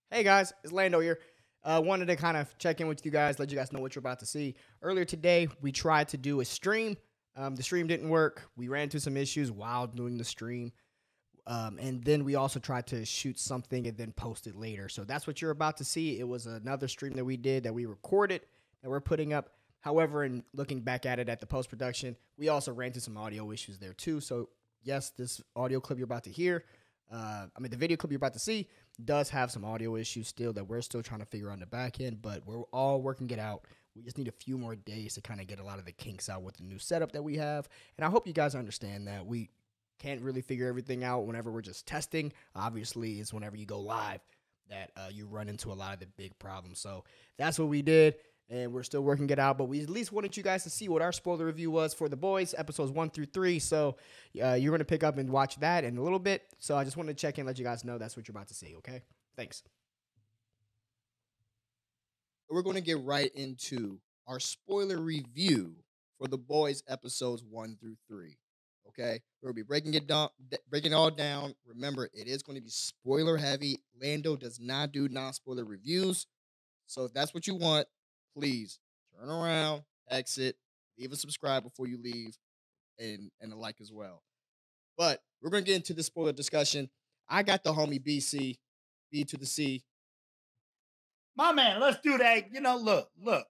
Hey guys, it's Lando here. Wanted to kind of check in with you guys, let you guys know what you're about to see. Earlier today, we tried to do a stream. The stream didn't work. We ran into some issues while doing the stream. And then we also tried to shoot something and then post it later. So that's what you're about to see. It was another stream that we did that we recorded that we're putting up. However, in looking back at it at the post production, we also ran into some audio issues there too. So yes, this audio clip you're about to hear, the video clip you're about to see does have some audio issues still that we're still trying to figure out on the back end, but we're all working it out. We just need a few more days to kind of get a lot of the kinks out with the new setup that we have. And I hope you guys understand that we can't really figure everything out whenever we're just testing. Obviously, it's whenever you go live that you run into a lot of the big problems. So that's what we did, and we're still working it out. But we at least wanted you guys to see what our spoiler review was for The Boys, episodes 1 through 3. So you're going to pick up and watch that in a little bit. So I just wanted to check in, let you guys know that's what you're about to see, okay? Thanks. We're going to get right into our spoiler review for The Boys episodes 1 through 3. Okay, we'll be breaking it all down. Remember, it is going to be spoiler heavy. Lando does not do non-spoiler reviews. So if that's what you want, please turn around, exit, leave a subscribe before you leave, and a like as well. But we're going to get into the spoiler discussion. I got the homie BC, B to the C. My man, let's do that. Look.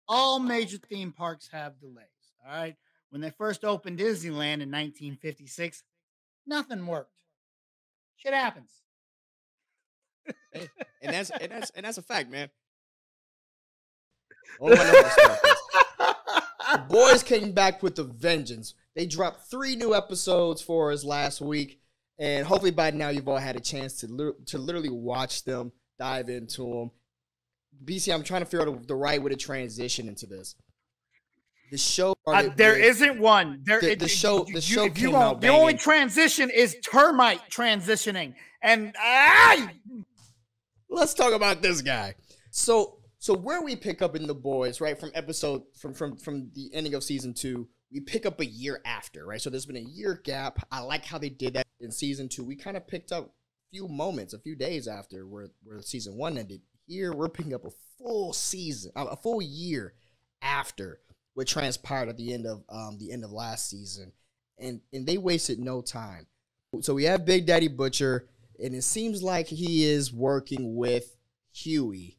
All major theme parks have delays, all right? When they first opened Disneyland in 1956, nothing worked. Shit happens. And that's a fact, man. Oh, I know The Boys came back with a vengeance. They dropped 3 new episodes for us last week, and hopefully by now you've all had a chance to literally watch them, dive into them. BC, I'm trying to figure out the right way to transition into this. The show. There isn't one. The show came out the only transition is Termite transitioning, and let's talk about this guy. So where we pick up in The Boys, right, from the ending of season 2, we pick up a year after, right? So there's been a year gap. I like how they did that in season 2. We kind of picked up a few moments, a few days after where season 1 ended. Here we're picking up a full season, a full year after what transpired at the end of last season, and they wasted no time. So we have Big Daddy Butcher, and it seems like he is working with Huey,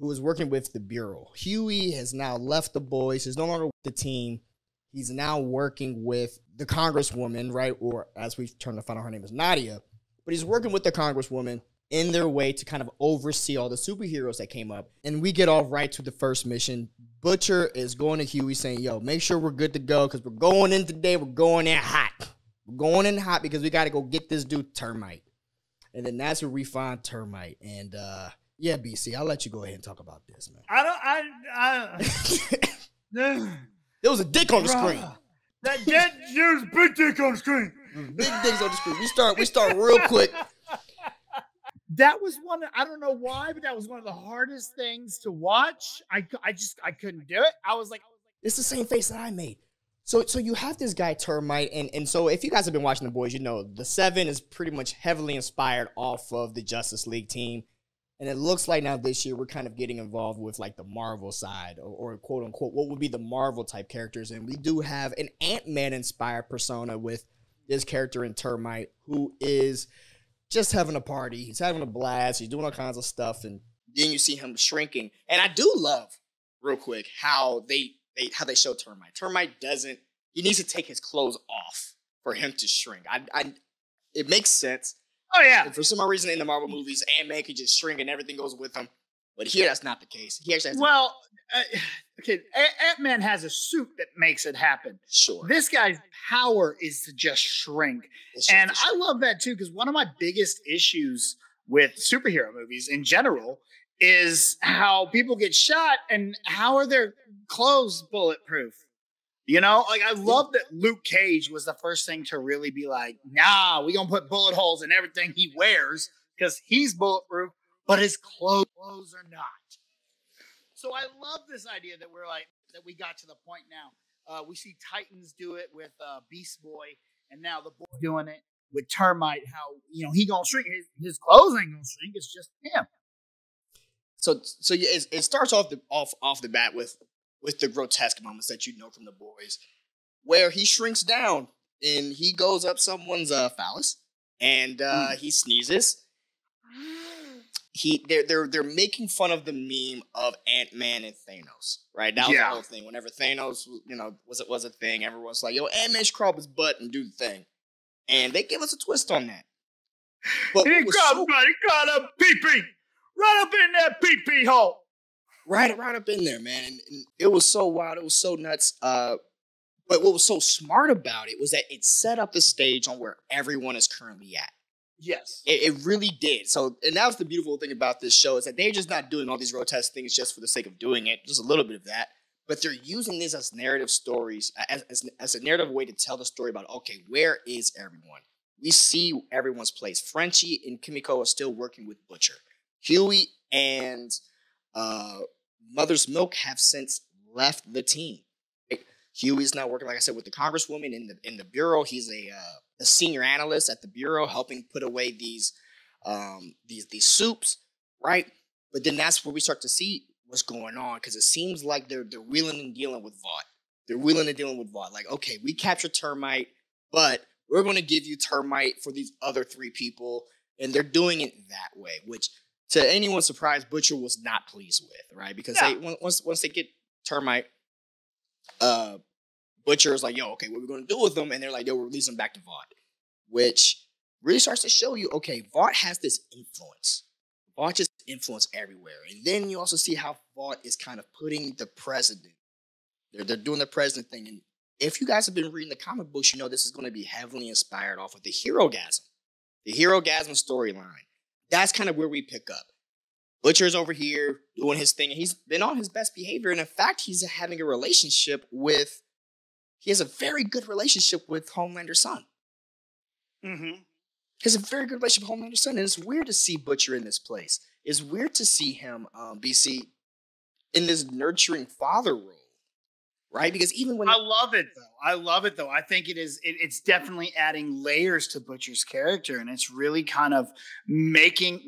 who is working with the Bureau. Huey has now left The Boys. He's no longer with the team. He's now working with the Congresswoman, right? Or as we've turned to find out, her name is Nadia. But he's working with the Congresswoman in their way to kind of oversee all the superheroes that came up. And we get off right to the first mission. Butcher is going to Huey saying, yo, make sure we're good to go because we're going in today. We're going in hot. We're going in hot because we got to go get this dude Termite. And then that's where we find Termite. And yeah, BC, I'll let you go ahead and talk about this, man. There was a dick on the screen. There's a big dick on the screen. Big dicks on the screen. We start real quick. That was one. I don't know why, but that was one of the hardest things to watch. I couldn't do it. I was like, it's the same face that I made. So you have this guy Termite, and so if you guys have been watching The Boys, you know the 7 is pretty much heavily inspired off of the Justice League team, and it looks like now this year we're kind of getting involved with like the Marvel side, or quote unquote what would be the Marvel type characters, and we do have an Ant-Man inspired persona with this character in Termite who is just having a party. He's having a blast. He's doing all kinds of stuff. And then you see him shrinking. And I do love, real quick, how they show Termite. Termite he needs to take his clothes off for him to shrink. It makes sense. Oh, yeah. And for some reason in the Marvel movies, Ant-Man can just shrink and everything goes with him. But here, that's not the case. He actually has okay, Ant-Man has a suit that makes it happen. Sure. This guy's power is to just shrink. And I love that, too, because one of my biggest issues with superhero movies in general is how people get shot and how are their clothes bulletproof? You know, like I love that Luke Cage was the first thing to really be like, nah, we gonna put bullet holes in everything he wears because he's bulletproof, but his clothes are not. So I love this idea that we got to the point now. We see Titans do it with Beast Boy, and now the Boy doing it. with Termite, how he gonna shrink. His clothes ain't gonna shrink. It's just him. So yeah, it starts off the bat with the grotesque moments that you know from the boys, where he shrinks down and he goes up someone's phallus and he sneezes. They're making fun of the meme of Ant-Man and Thanos, right? That was the whole thing. Whenever Thanos, was a thing, everyone's like, "Yo, Ant-Man should crawl up his butt and do the thing," and they give us a twist on that. But he crawled up pee-pee, right up in that pee-pee hole, right up in there, man. And it was so wild, it was so nuts. But what was so smart about it was that it set up the stage on where everyone is currently at. Yes. It really did. So, and that was the beautiful thing about this show is that they're just not doing all these grotesque things just for the sake of doing it. Just a little bit of that. But they're using this as narrative stories, as a narrative way to tell the story about, okay, where is everyone? We see everyone's place. Frenchie and Kimiko are still working with Butcher. Huey and Mother's Milk have since left the team. Huey's now working, like I said, with the Congresswoman in the bureau. He's a senior analyst at the bureau, helping put away these soups, right? But then that's where we start to see what's going on, because it seems like they're wheeling and dealing with Vought. They're wheeling and dealing with Vought. Like, okay, we captured Termite, but we're going to give you Termite for these other 3 people, and they're doing it that way, which to anyone's surprise, Butcher was not pleased with, right? Because once they get Termite, Butcher is like, yo, okay, what are we going to do with them? And they're like, yo, we'll release them back to Vought, which really starts to show you, okay, Vought has this influence. Vought just influence everywhere. And then you also see how Vought is kind of putting the president. They're doing the president thing. And if you guys have been reading the comic books, you know this is going to be heavily inspired off of the Hero-gasm. The Hero-gasm storyline. That's kind of where we pick up. Butcher's over here doing his thing, and he's been on his best behavior. And in fact, he's having a relationship with... He has a very good relationship with Homelander's son. Mm-hmm. He has a very good relationship with Homelander's son. And it's weird to see Butcher in this place. It's weird to see him, BC, in this nurturing father role. Right? Because even when... I love it, though. I think it's definitely adding layers to Butcher's character. And it's really kind of making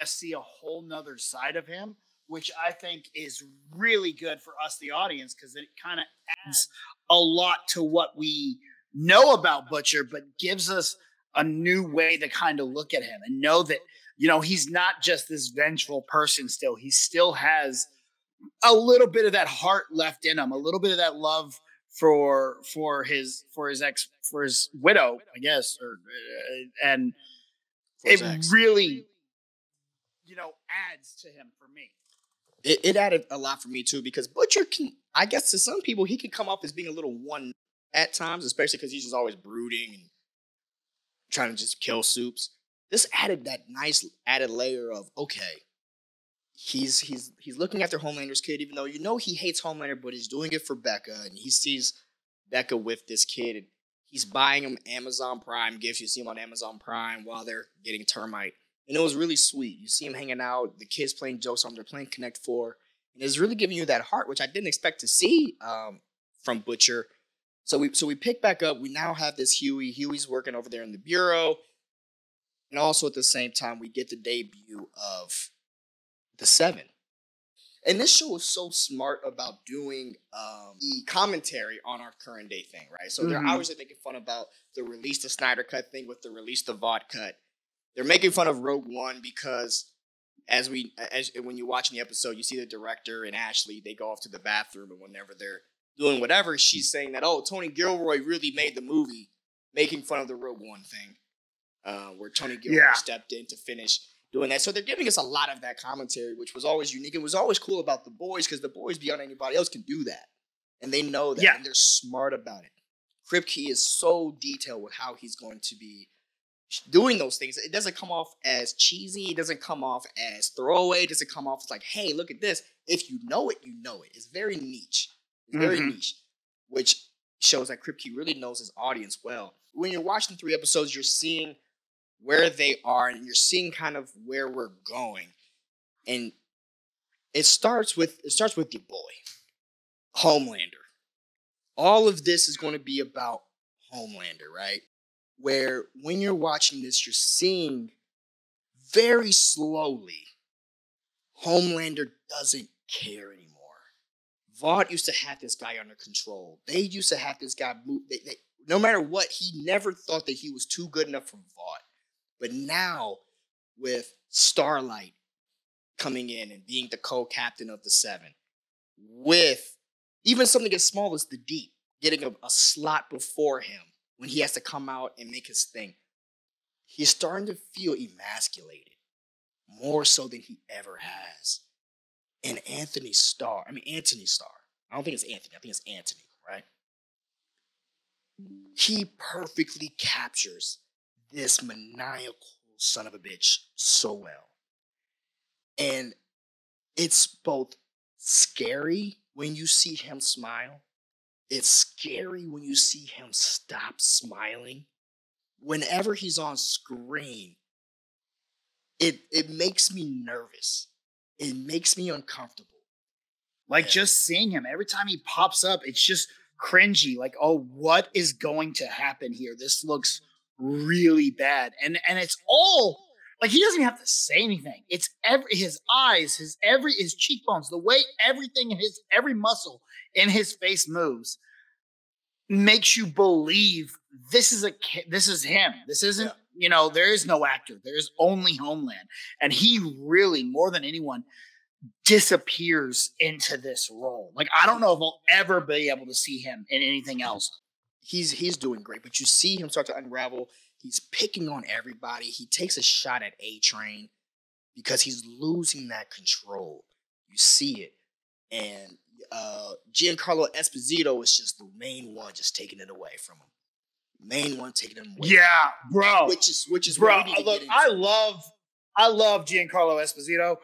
us see a whole nother side of him, which I think is really good for us, the audience, because it kind of adds a lot to what we know about Butcher, but gives us a new way to kind of look at him and know that, he's not just this vengeful person still. He still has a little bit of that heart left in him, a little bit of that love for his widow, I guess, and it really, adds to him for me. It added a lot for me, too, because Butcher can, I guess to some people, he can come off as being a little one at times, especially because he's just always brooding and trying to just kill soups. This added that nice added layer of, okay, he's looking after Homelander's kid, even though he hates Homelander, but he's doing it for Becca, and he sees Becca with this kid, and he's buying him Amazon Prime gifts. You see him on Amazon Prime while they're getting Termite. And it was really sweet. You see him hanging out, the kids playing jokes on, they're playing Connect 4. And it's really giving you that heart, which I didn't expect to see from Butcher. So we pick back up. We now have this Huey. Huey's working over there in the bureau. And also at the same time, we get the debut of the 7. And this show is so smart about doing the commentary on our current day thing, right? So they're obviously making fun about the release the Snyder Cut thing with the release the Vought cut. They're making fun of Rogue One because when you're watching the episode, you see the director and Ashley, they go off to the bathroom, and whenever they're doing whatever, she's saying that, oh, Tony Gilroy really made the movie, making fun of the Rogue One thing, where Tony Gilroy stepped in to finish doing that. So they're giving us a lot of that commentary, which was always unique. It was always cool about the boys, because the boys beyond anybody else can do that. And they know that, and they're smart about it. Kripke is so detailed with how he's going to be doing those things. It doesn't come off as cheesy. It doesn't come off as throwaway. It doesn't come off as like, hey, look at this. If you know it, you know it. It's very niche. It's very niche, which shows that Kripke really knows his audience well. When you're watching 3 episodes, you're seeing where they are, and you're seeing kind of where we're going. And it starts with your boy, Homelander. All of this is going to be about Homelander, right? where when you're watching this, you're seeing very slowly Homelander doesn't care anymore. Vought used to have this guy under control. They used to have this guy move. No matter what, he never thought that he was too good enough for Vought. But now, with Starlight coming in and being the co-captain of the Seven, with even something as small as the Deep getting a slot before him when he has to come out and make his thing, he's starting to feel emasculated more so than he ever has. And Anthony Starr, I don't think it's Anthony, I think it's Anthony, right? He perfectly captures this maniacal son of a bitch so well. And it's both scary when you see him smile. It's scary when you see him stop smiling. Whenever he's on screen, it makes me nervous. It makes me uncomfortable. Like just seeing him, every time he pops up, it's just cringy. Like, oh, what is going to happen here? This looks really bad. And it's all like he doesn't have to say anything. It's his eyes, his cheekbones, the way everything every muscle in his face moves makes you believe this is him. This isn't, there is no actor. There is only Homeland. And he really, more than anyone, disappears into this role. Like, I don't know if I'll ever be able to see him in anything else. He's doing great, but you see him start to unravel. He's picking on everybody. He takes a shot at A-Train because he's losing that control. You see it. And Giancarlo Esposito is just the main one just taking it away from him. Main one taking him away. Yeah, bro. Which is bro. Look, I love Giancarlo Esposito,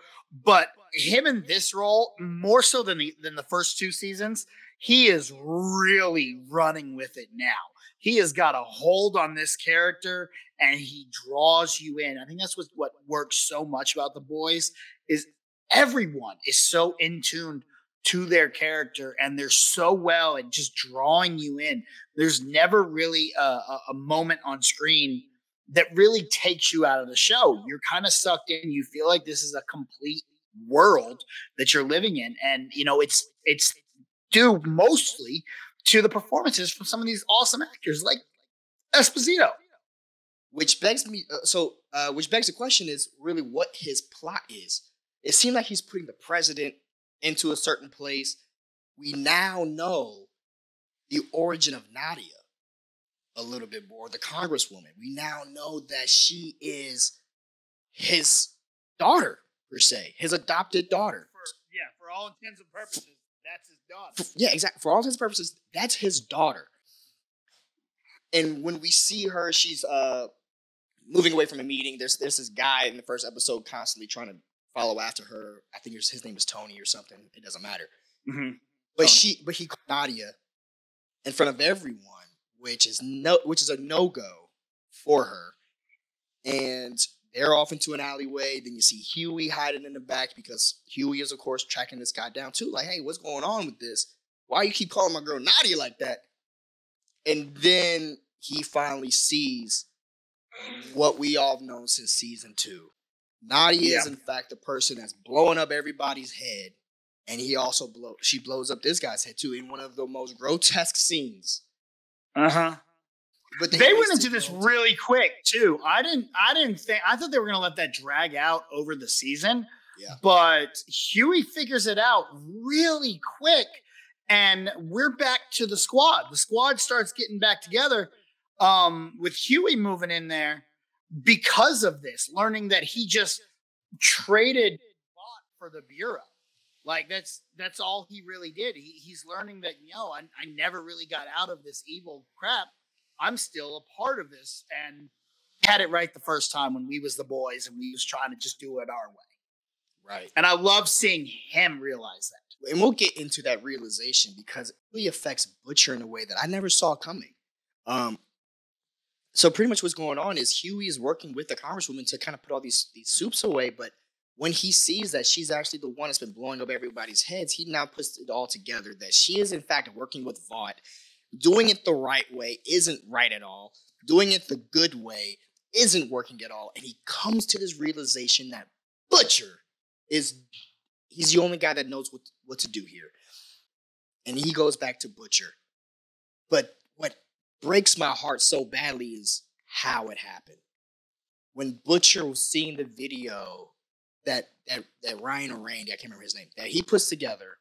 but him in this role, more so than the first two seasons, he is really running with it now. He has got a hold on this character, and he draws you in. I think that's what works so much about The Boys is everyone is so in tune to their character, and they're so well at just drawing you in. There's never really a moment on screen that really takes you out of the show. You're kind of sucked in. You feel like this is a complete world that you're living in, and it's due mostly to the performances from some of these awesome actors like Esposito. Which begs the question is really what his plot is. It seemed like he's putting the president into a certain place. We now know the origin of Nadia a little bit more, the congresswoman. We now know that she is his daughter, per se, his adopted daughter. For all intents and purposes, that's his daughter. Yeah, exactly. For all intents and purposes, that's his daughter. And when we see her, she's moving away from a meeting. There's this guy in the first episode constantly trying to follow after her. I think his name is Tony or something. It doesn't matter. Mm-hmm. But he called Nadia in front of everyone, which is a no-go for her. And they're off into an alleyway. Then you see Huey hiding in the back because Huey is, of course, tracking this guy down too. Like, hey, what's going on with this? Why you keep calling my girl Nadia like that? And then he finally sees what we all have known since season 2. Nadia is, in fact, the person that's blowing up everybody's head. And she blows up this guy's head, too, in one of the most grotesque scenes. Uh-huh. But they went into this really quick, too. I thought they were going to let that drag out over the season. Yeah. But Huey figures it out really quick. And we're back to the squad. The squad starts getting back together with Huey moving in there because of this, learning that he just traded Vought for the Bureau. Like, that's all he really did. He's learning that, I never really got out of this evil crap. I'm still a part of this, and had it right the first time when we was the boys and we was trying to just do it our way. Right. And I love seeing him realize that. And we'll get into that realization because it really affects Butcher in a way that I never saw coming. So pretty much what's going on is Huey is working with the congresswoman to kind of put all these soups away, but when he sees that she's actually the one that's been blowing up everybody's heads, he now puts it all together that she is in fact working with Vought. Doing it the right way isn't right at all. doing it the good way isn't working at all. And he comes to this realization that Butcher he's the only guy that knows what to do here. And he goes back to Butcher. But what breaks my heart so badly is how it happened. When Butcher was seeing the video that Ryan or Randy, I can't remember his name, that he puts together,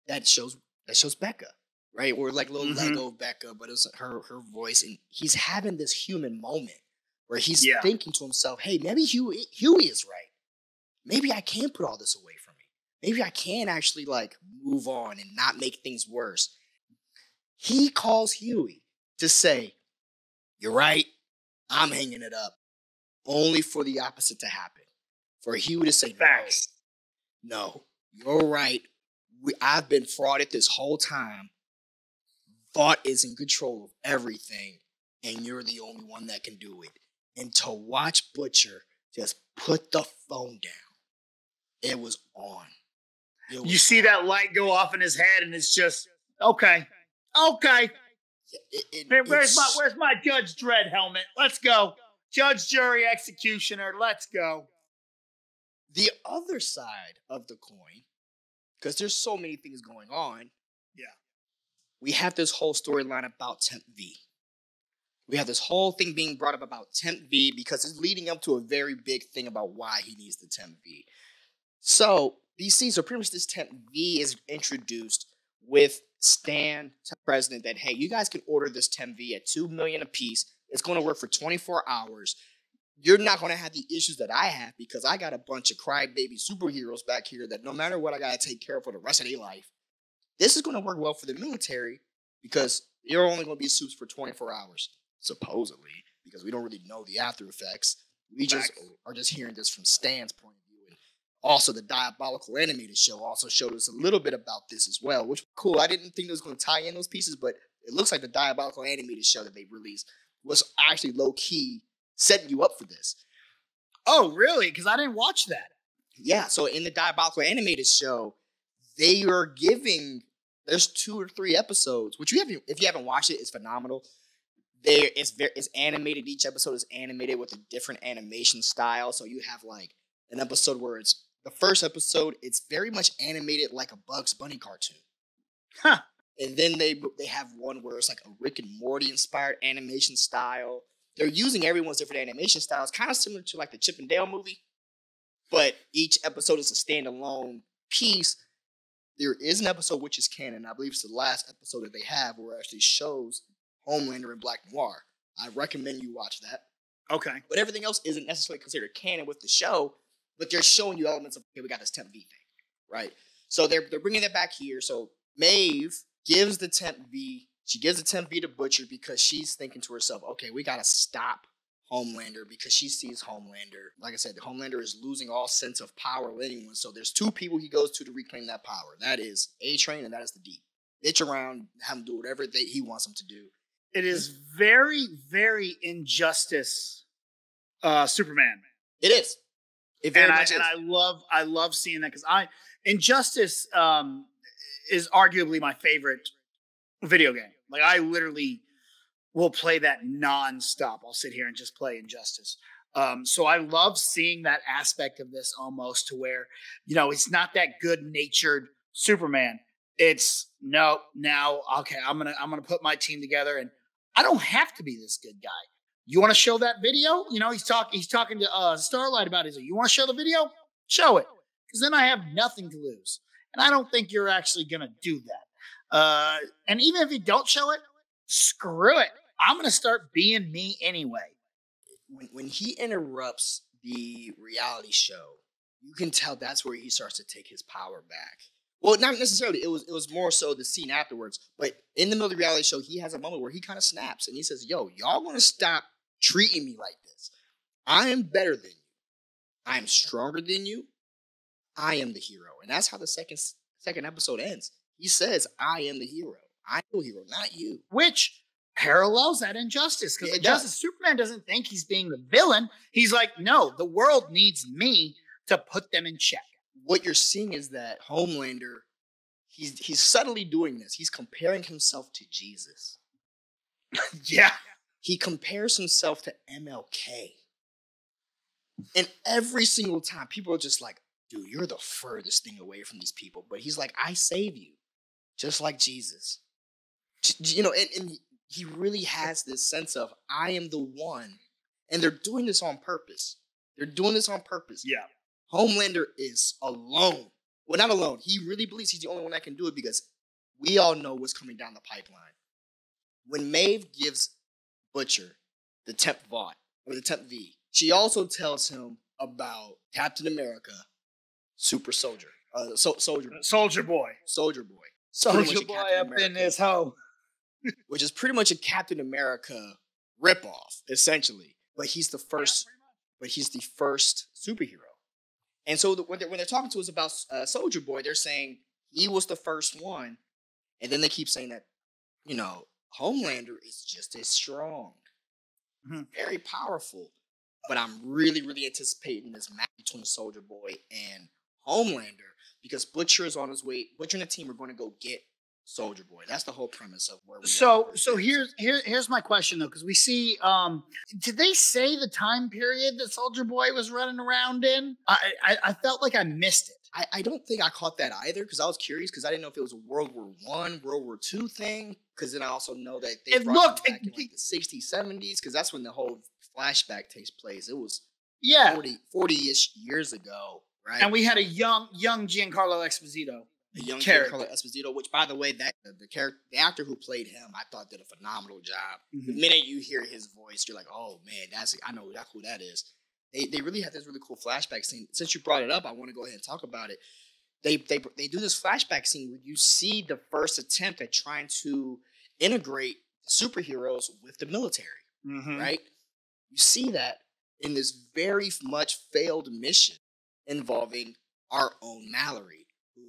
that shows Becca, right? Or like little Lego Becca, but it's her voice, and he's having this human moment where he's thinking to himself, "Hey, maybe Huey is right. Maybe I can put all this away from me. Maybe I can actually like move on and not make things worse." He calls Huey to say, "You're right. I'm hanging it up," only for the opposite to happen. For Huey to say, "Facts. No, you're right. I've been frauded this whole time. Thought is in control of everything, and you're the only one that can do it." And to watch Butcher just put the phone down, it was on. You see that light go off in his head, and it's just, okay. Where's my Judge Dredd helmet? Let's go. Judge, jury, executioner, let's go. The other side of the coin, because there's so many things going on. Yeah. We have this whole storyline about Temp V. We have this whole thing being brought up about Temp V because it's leading up to a very big thing about why he needs the Temp V. So pretty much this Temp V is introduced with Stan to president that, hey, you guys can order this Temp V at $2 million a piece. It's going to work for 24 hours. You're not going to have the issues that I have because I got a bunch of crybaby superheroes back here that no matter what I got to take care of for the rest of their life. This is going to work well for the military because you're only going to be suits for 24 hours, supposedly, because we don't really know the after effects. We are just hearing this from Stan's point of view. And also, the Diabolical animated show also showed us a little bit about this as well, which was cool. I didn't think it was going to tie in those pieces, but it looks like the Diabolical animated show that they released was actually low-key setting you up for this. Oh, really? Because I didn't watch that. Yeah, so in the Diabolical animated show, they are there's 2 or 3 episodes, which if you haven't watched it, it's phenomenal. It's animated. Each episode is animated with a different animation style. So you have like an episode where it's the first episode, it's very much animated like a Bugs Bunny cartoon. Huh. And then they have one where it's like a Rick and Morty inspired animation style. They're using everyone's different animation styles, kind of similar to like the Chip and Dale movie. But each episode is a standalone piece. There is an episode which is canon. I believe it's the last episode that they have where it actually shows Homelander and Black Noir. I recommend you watch that. Okay. But everything else isn't necessarily considered canon with the show, but they're showing you elements of, okay, we got this Temp V thing, right? So they're bringing that back here. So Maeve gives the Temp V. She gives the Temp V to Butcher because she's thinking to herself, okay, we got to stop Homelander because she sees Homelander. Like I said, Homelander is losing all sense of power with anyone. So there's 2 people he goes to reclaim that power. That is A-Train and that is the D. Bitch around, have him do whatever he wants him to do. It is very, very Injustice Superman. It is. It very much is. And I love seeing that because Injustice is arguably my favorite video game. Like I literally will play that nonstop. I'll sit here and just play Injustice. So I love seeing that aspect of this almost to where, it's not that good-natured Superman. It's no, now, okay, I'm gonna put my team together and I don't have to be this good guy. You want to show that video? He's talking to Starlight about it. You want to show the video? Show it. Because then I have nothing to lose. And I don't think you're actually gonna do that. And even if you don't show it, screw it. I'm going to start being me anyway. When he interrupts the reality show, you can tell that's where he starts to take his power back. Well, not necessarily. It was more so the scene afterwards. But in the middle of the reality show, he has a moment where he kind of snaps and he says, yo, y'all going to stop treating me like this. I am better than you. I am stronger than you. I am the hero. And that's how the second episode ends. He says, I am the hero. I'm the hero, not you. Which parallels that Injustice. Because Injustice, Superman doesn't think he's being the villain. He's like, no, the world needs me to put them in check. What you're seeing is that Homelander, he's subtly doing this. He's comparing himself to Jesus. Yeah. he compares himself to MLK. And every single time, people are just like, dude, you're the furthest thing away from these people. But he's like, I save you, just like Jesus. You know, and he really has this sense of, I am the one. And they're doing this on purpose. They're doing this on purpose. Yeah. Homelander is alone. Well, not alone. He really believes he's the only one that can do it because we all know what's coming down the pipeline. When Maeve gives Butcher the Temp Vought, or the Temp V, she also tells him about Captain America, Super Soldier. Soldier Boy. Soldier Boy. Soldier Boy. Soldier Boy up in this hoe. Which is pretty much a Captain America ripoff, essentially. But he's the first. But he's the first superhero. And so when they're talking to us about Soldier Boy, they're saying he was the first one, and then they keep saying that, you know, Homelander is just as strong, very powerful. But I'm really, really anticipating this match between Soldier Boy and Homelander because Butcher is on his way. Butcher and the team are going to go get Soldier Boy. That's the whole premise of where we are. So here's my question though, because we see did they say the time period that Soldier Boy was running around in? I felt like I missed it. I don't think I caught that either because I was curious because I didn't know if it was a World War I, World War II thing. Because then I also know that they brought him back in like the 60s, 70s because that's when the whole flashback takes place. It was 40-ish years ago, right? And we had a young Giancarlo Esposito. A young Giancarlo Esposito, which, by the way, that the actor who played him, I thought did a phenomenal job. The minute you hear his voice, you're like, oh man, I know who that is. They really had this really cool flashback scene. Since you brought it up, I want to go ahead and talk about it. They do this flashback scene where you see the first attempt at trying to integrate superheroes with the military, right? You see that in this very much failed mission involving our own Mallory, who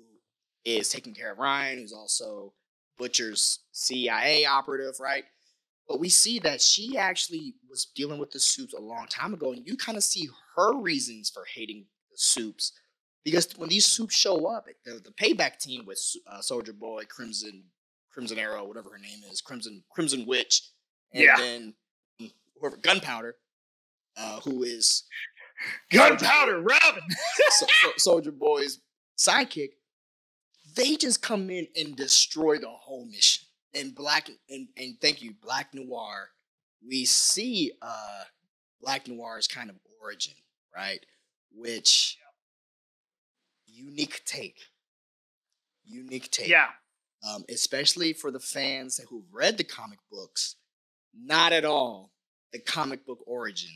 is taking care of Ryan, who's also Butcher's CIA operative, right? But we see that she actually was dealing with the Supes a long time ago, and you kind of see her reasons for hating the Supes. Because when these Supes show up, the payback team with Soldier Boy, Crimson Arrow, whatever her name is, Crimson Witch, and then whoever Gunpowder, who is Gunpowder Robin, Soldier Boy's sidekick. They just come in and destroy the whole mission. And thank you, Black Noir. We see Black Noir's kind of origin, right? Which unique take. Yeah. Especially for the fans who've read the comic books, not at all the comic book origin.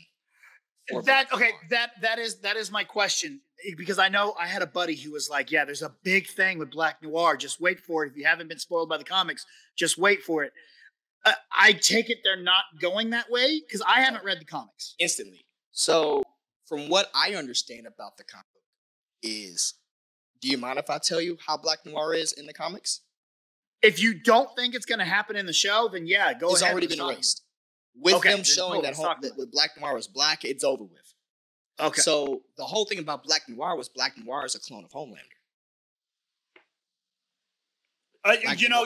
That is my question, because I know I had a buddy who was like, yeah, there's a big thing with Black Noir. Just wait for it. If you haven't been spoiled by the comics, just wait for it. I take it they're not going that way because I haven't read the comics. Instantly. So from what I understand about the comic book is, do you mind if I tell you how Black Noir is in the comics? If you don't think it's going to happen in the show, then yeah, go ahead. It's already been erased. With them showing that with Black Noir was black, it's over with. Okay. So the whole thing about Black Noir was Black Noir is a clone of Homelander.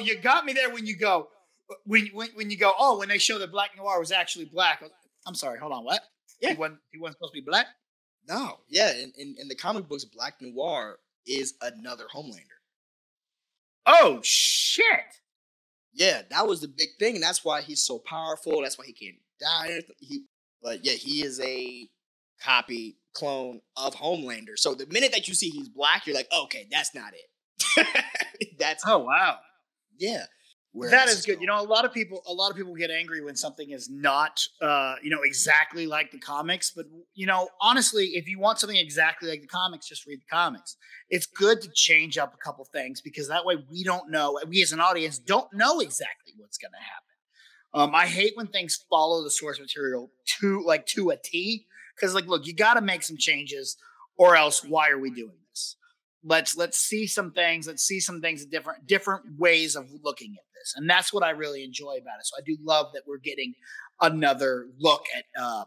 You got me there when you go when you go, oh, when they show that Black Noir was actually black. I'm sorry, hold on, what? Yeah. He wasn't supposed to be black? No. Yeah, in the comic books, Black Noir is another Homelander. Oh shit. Yeah, that was the big thing, and that's why he's so powerful. That's why he can't die. He is a clone of Homelander. So the minute that you see he's black, you're like, okay, that's not it. Oh wow. Yeah. That is good. A lot of people get angry when something is not, exactly like the comics. But, honestly, if you want something exactly like the comics, just read the comics. It's good to change up a couple things because that way we as an audience don't know exactly what's going to happen. I hate when things follow the source material to a T because, look, you got to make some changes or else why are we doing this? Let's see some things. Let's see some things, different ways of looking at this. And that's what I really enjoy about it. So I do love that we're getting another look at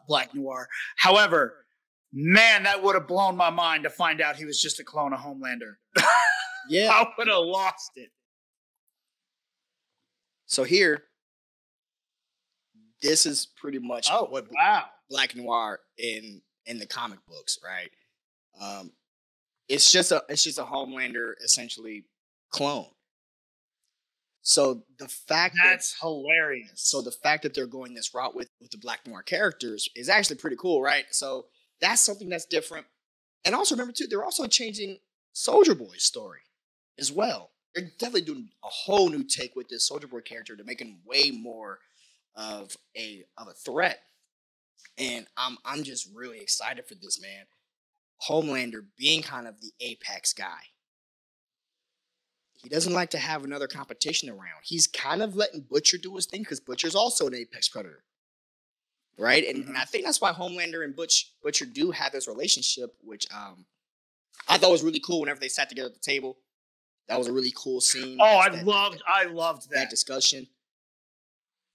Black Noir. However, man, that would have blown my mind to find out he was just a clone of Homelander. Yeah. I would have lost it. So here, this is pretty much what Black Noir in the comic books, right? It's just a Homelander essentially clone. So the fact that's hilarious. So the fact that they're going this route with the Black Noir characters is actually pretty cool, right? So that's something that's different. And also remember too, they're also changing Soldier Boy's story as well. They're definitely doing a whole new take with this Soldier Boy character to make him way more of a threat. And I'm just really excited for this, man. Homelander being kind of the apex guy. He doesn't like to have another competition around. He's kind of letting Butcher do his thing because Butcher's also an apex predator. Right? And I think that's why Homelander and Butcher do have this relationship, which I thought was really cool whenever they sat together at the table. That was a really cool scene. Oh, I loved that discussion.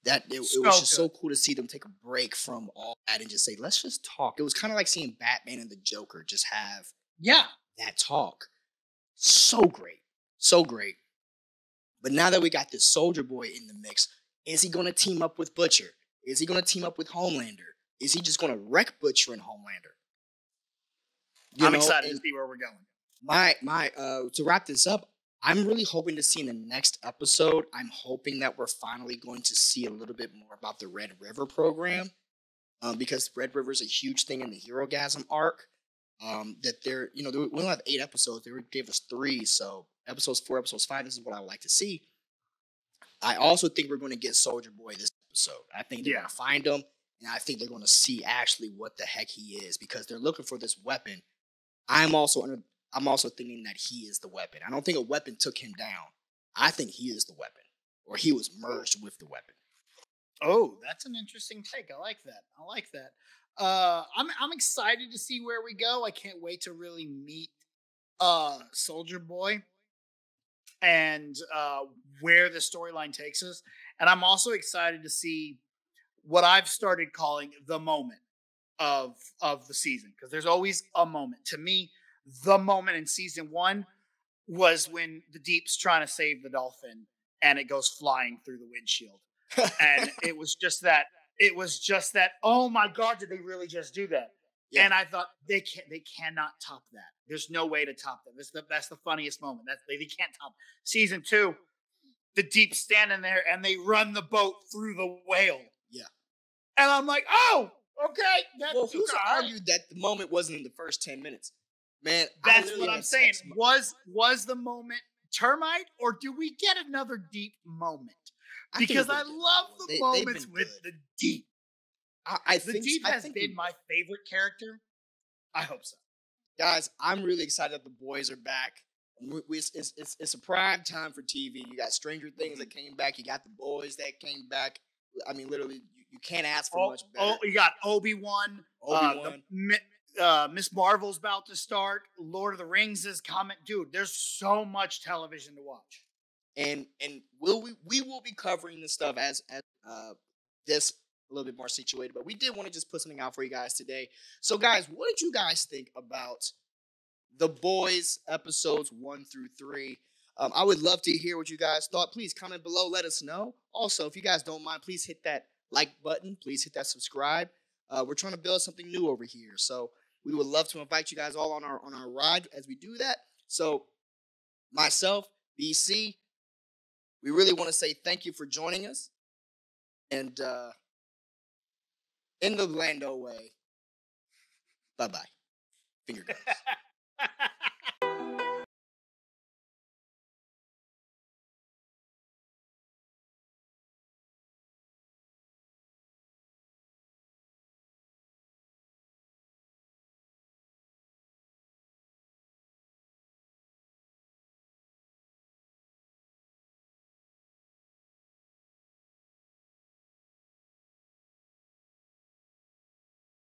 It was just so cool to see them take a break from all that and just say, let's just talk. It was kind of like seeing Batman and the Joker just have that talk. So great. So great. But now that we got this Soldier Boy in the mix, is he going to team up with Butcher? Is he going to team up with Homelander? Is he just going to wreck Butcher and Homelander? I'm excited to see where we're going. To wrap this up, I'm really hoping to see in the next episode, I'm hoping that we're finally going to see a little bit more about the Red River program. Because Red River is a huge thing in the Herogasm arc. That we only have 8 episodes. They gave us 3, so episodes 4, episodes 5, this is what I would like to see. I also think we're going to get Soldier Boy this episode. I think they're going to find him, and I think they're going to see actually what the heck he is, because they're looking for this weapon. I'm also thinking that he is the weapon. I don't think a weapon took him down. I think he is the weapon, or he was merged with the weapon. Oh, that's an interesting take. I like that. I'm excited to see where we go. I can't wait to really meet Soldier Boy and where the storyline takes us. And I'm also excited to see what I've started calling the moment of the season, because there's always a moment. To me, the moment in season 1 was when the Deep's trying to save the dolphin and it goes flying through the windshield. And it was just that, oh my God, did they really just do that? Yeah. And I thought they cannot top that. There's no way to top that. That's the funniest moment. They can't top. Season 2, the Deep standing there and they run the boat through the whale. Yeah. And I'm like, oh, okay. Who's argued that the moment wasn't in the first 10 minutes? Man, that's what I'm saying. Was the moment Termite, or do we get another Deep moment? Because I love the moments with the Deep. The Deep has been my favorite character. I hope so. Guys, I'm really excited that the boys are back. It's a prime time for TV. You got Stranger Things that came back. You got the boys that came back. I mean, literally, you can't ask for much better. You got Obi-Wan. Miss Marvel's about to start. Lord of the Rings is coming. Dude, there's so much television to watch. And we will be covering this stuff as this a little bit more situated, but we did want to just put something out for you guys today. So guys, what did you guys think about The Boys episodes 1 through 3? I would love to hear what you guys thought. Please comment below, let us know. Also, if you guys don't mind, please hit that like button, please hit that subscribe. We're trying to build something new over here, so we would love to invite you guys all on our ride as we do that. So myself, BC, we really want to say thank you for joining us. And in the Lando way, bye-bye. Finger guns.